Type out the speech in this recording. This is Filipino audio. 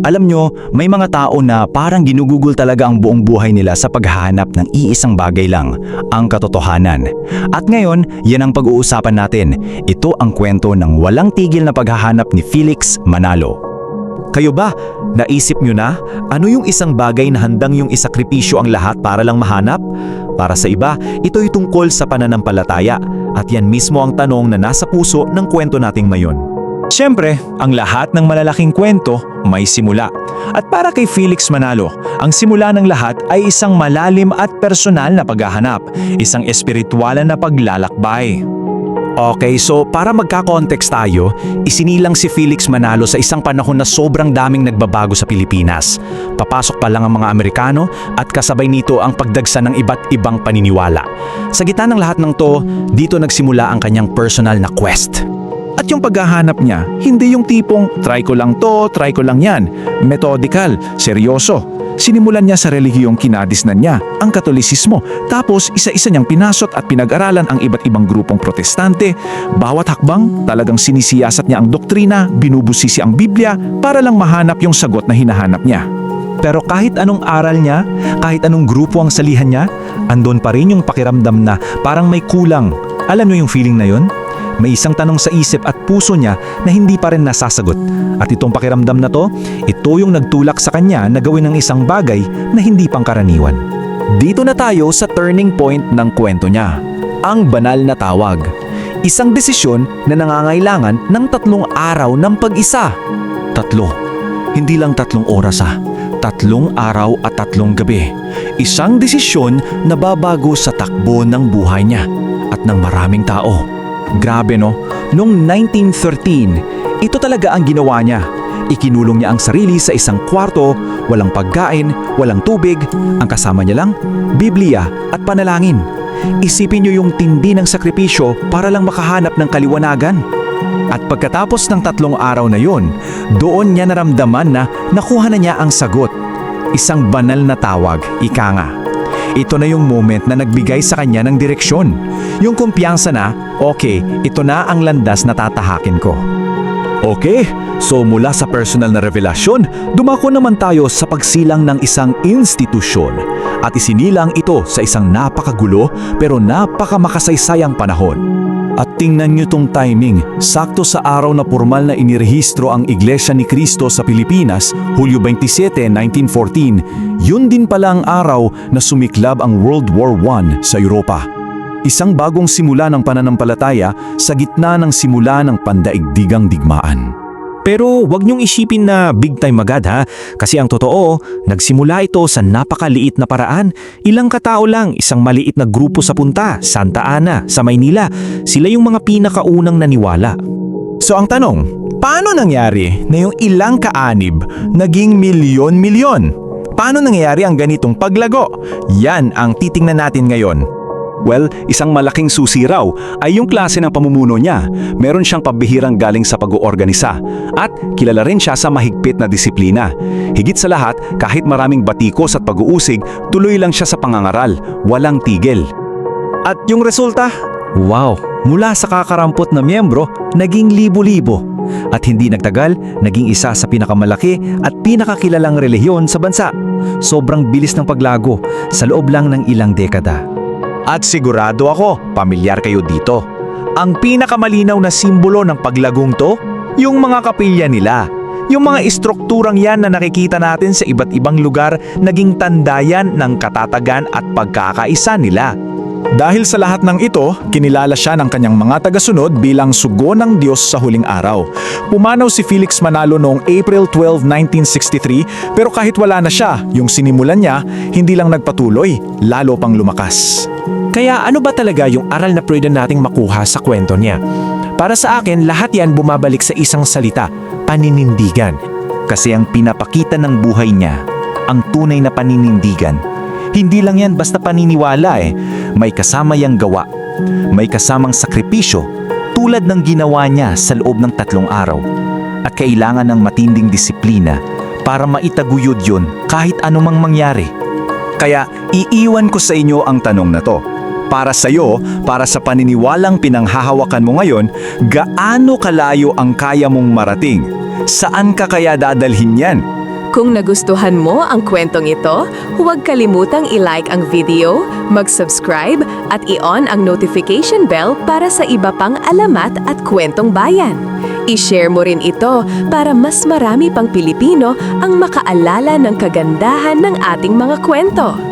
Alam nyo, may mga tao na parang ginugugol talaga ang buong buhay nila sa paghahanap ng iisang bagay lang, ang katotohanan. At ngayon, yan ang pag-uusapan natin. Ito ang kwento ng walang tigil na paghahanap ni Felix Manalo. Kayo ba, naisip nyo na ano yung isang bagay na handang yung isakripisyo ang lahat para lang mahanap? Para sa iba, ito'y tungkol sa pananampalataya at yan mismo ang tanong na nasa puso ng kwento nating ngayon. Siyempre, ang lahat ng malalaking kwento may simula. At para kay Felix Manalo, ang simula ng lahat ay isang malalim at personal na paghahanap, isang espiritualan na paglalakbay. Okay, so para magka-context tayo, isinilang si Felix Manalo sa isang panahon na sobrang daming nagbabago sa Pilipinas. Papasok pa lang ang mga Amerikano at kasabay nito ang pagdagsa ng iba't ibang paniniwala. Sa gitna ng lahat ng to, dito nagsimula ang kanyang personal na quest. At yung paghahanap niya, hindi yung tipong try ko lang to, try ko lang yan. Methodical, seryoso. Sinimulan niya sa relihiyong kinadisnan niya, ang Katolisismo. Tapos isa-isa niyang pinasot at pinag-aralan ang iba't ibang grupong protestante. Bawat hakbang, talagang sinisiyasat niya ang doktrina, binubusisi ang Biblia para lang mahanap yung sagot na hinahanap niya. Pero kahit anong aral niya, kahit anong grupo ang salihan niya, andon pa rin yung pakiramdam na parang may kulang. Alam niyo yung feeling na yun? May isang tanong sa isip at puso niya na hindi pa rin nasasagot. At itong pakiramdam na to, ito yung nagtulak sa kanya na gawin ng isang bagay na hindi pangkaraniwan. Dito na tayo sa turning point ng kwento niya. Ang banal na tawag. Isang desisyon na nangangailangan ng 3 araw ng pag-isa. 3. Hindi lang 3 oras 3 araw at 3 gabi. Isang desisyon na babago sa takbo ng buhay niya at ng maraming tao. Grabe no, noong 1913, ito talaga ang ginawa niya. Ikinulong niya ang sarili sa isang kwarto, walang pagkain, walang tubig, ang kasama niya lang, Biblia at panalangin. Isipin niyo yung tindi ng sakripisyo para lang makahanap ng kaliwanagan. At pagkatapos ng 3 araw na yun, doon niya naramdaman na nakuha na niya ang sagot. Isang banal na tawag, ika nga. Ito na yung moment na nagbigay sa kanya ng direksyon. Yung kumpiyansa na, okay, ito na ang landas na tatahakin ko. Okay, so mula sa personal na revelasyon, dumako naman tayo sa pagsilang ng isang institusyon. At isinilang ito sa isang napakagulo pero napakamakasaysayang panahon. At tingnan nyo tong timing, sakto sa araw na formal na inirehistro ang Iglesia ni Cristo sa Pilipinas, Hulyo 27, 1914, yun din pala ang araw na sumiklab ang World War I sa Europa. Isang bagong simula ng pananampalataya sa gitna ng simula ng pandaigdigang digmaan. Pero wag niyong isipin na big time agad ha, kasi ang totoo, nagsimula ito sa napakaliit na paraan. Ilang katao lang, isang maliit na grupo sa Punta, Santa Ana, sa Maynila. Sila yung mga pinakaunang naniwala. So ang tanong, paano nangyari na yung ilang kaanib naging milyon-milyon? Paano nangyari ang ganitong paglago? Yan ang titingnan natin ngayon. Well, isang malaking susi raw ay yung klase ng pamumuno niya. Meron siyang pabihirang galing sa pag-oorganisa at kilala rin siya sa mahigpit na disiplina. Higit sa lahat, kahit maraming batikos at pag-uusig, tuloy lang siya sa pangangaral, walang tigil. At yung resulta? Wow! Mula sa kakarampot na miyembro, naging libo-libo. At hindi nagtagal, naging isa sa pinakamalaki at pinakakilalang relihiyon sa bansa. Sobrang bilis ng paglago sa loob lang ng ilang dekada. At sigurado ako, pamilyar kayo dito. Ang pinakamalinaw na simbolo ng paglagong to, yung mga kapilya nila. Yung mga istrukturang yan na nakikita natin sa iba't ibang lugar, naging tandayan ng katatagan at pagkakaisa nila. Dahil sa lahat ng ito, kinilala siya ng kanyang mga tagasunod bilang sugo ng Diyos sa huling araw. Pumanaw si Felix Manalo noong April 12, 1963, pero kahit wala na siya, yung sinimulan niya, hindi lang nagpatuloy, lalo pang lumakas. Kaya ano ba talaga yung aral na pwede nating makuha sa kwento niya? Para sa akin, lahat yan bumabalik sa isang salita, paninindigan. Kasi ang pinapakita ng buhay niya, ang tunay na paninindigan. Hindi lang yan basta paniniwala May kasama yang gawa. May kasamang sakripisyo tulad ng ginawa niya sa loob ng 3 araw. At kailangan ng matinding disiplina para maitaguyod yun kahit anumang mangyari. Kaya iiwan ko sa inyo ang tanong na to. Para sa iyo, para sa paniniwalang pinanghahawakan mo ngayon, gaano kalayo ang kaya mong marating? Saan ka kaya dadalhin yan? Kung nagustuhan mo ang kwentong ito, huwag kalimutang i-like ang video, mag-subscribe at i-on ang notification bell para sa iba pang alamat at kwentong bayan. I-share mo rin ito para mas marami pang Pilipino ang makaalala ng kagandahan ng ating mga kwento.